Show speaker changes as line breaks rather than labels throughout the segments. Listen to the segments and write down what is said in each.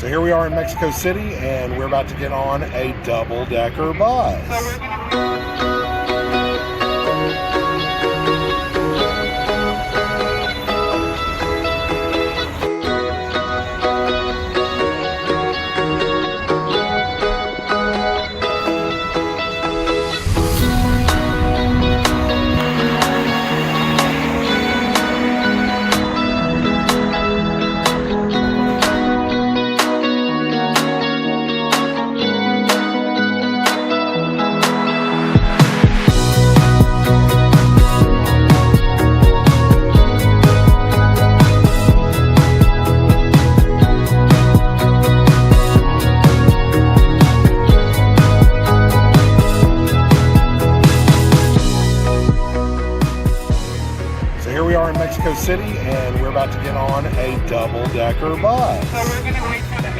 So here we are in Mexico City, and we're about to get on a double-decker bus. Here we are in Mexico City, and we're about to get on a double-decker bus.
So we're going to wait for the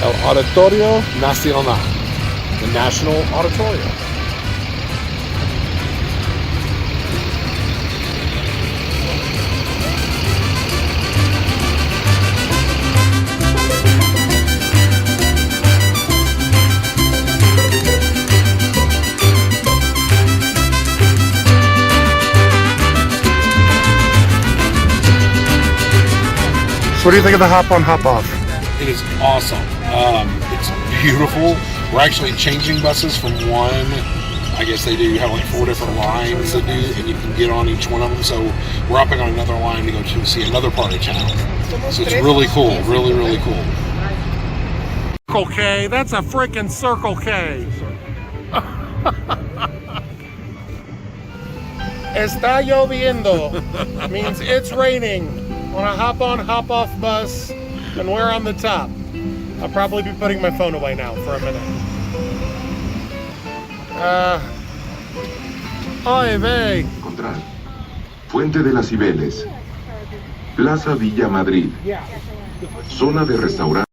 El Auditorio Nacional, the National Auditorium.
So what do you think of the hop on, hop off?
It is awesome. It's beautiful. We're actually changing buses from one. I guess they do have like 4 different lines that do, and you can get on each one of them. So we're hopping on another line to go to see another part of town. So it's really cool, really, really cool.
Circle K, that's a freaking Circle K. Está lloviendo. Means it's raining on a hop on, hop off bus, and we're on the top. I'll probably be putting my phone away now for a minute. Oy vey.
Encontrar. Fuente de las Cibeles. Plaza Villa Madrid. Zona de restaurante.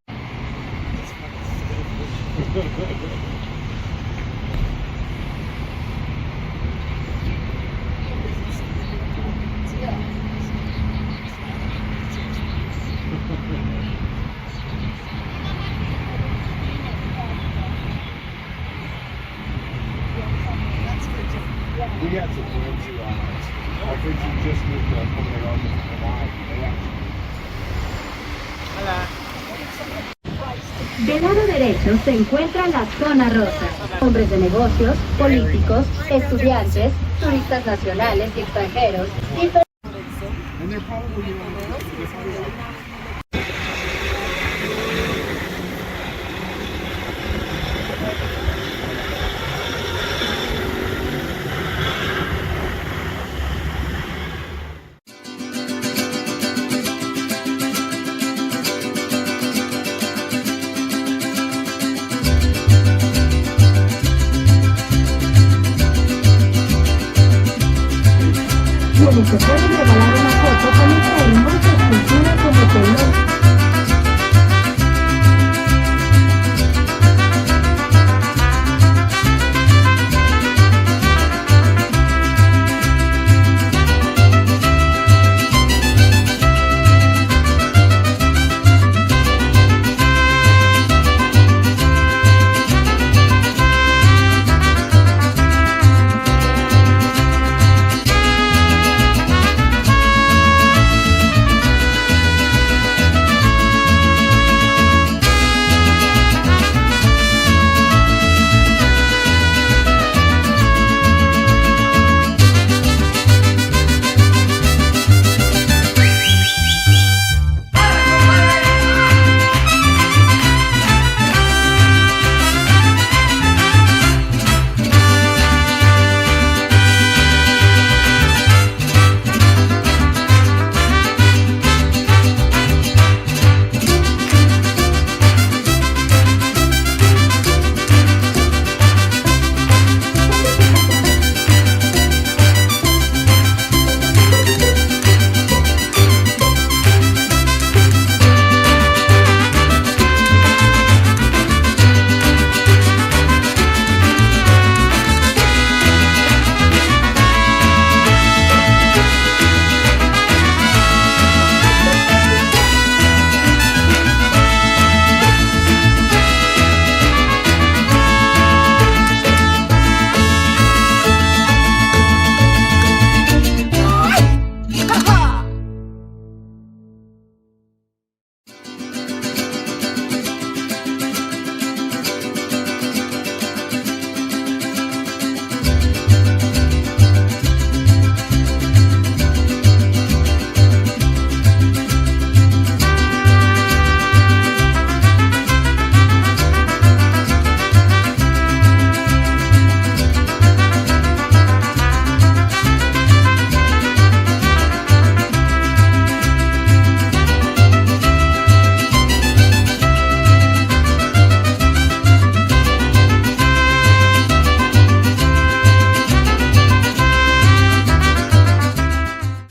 We had some friends who, our friends who just moved to Copenhagen from Hawaii.
Del lado derecho se encuentra la zona rosa. Hombres de negocios, políticos, estudiantes, turistas nacionales y extranjeros.
And they're probably,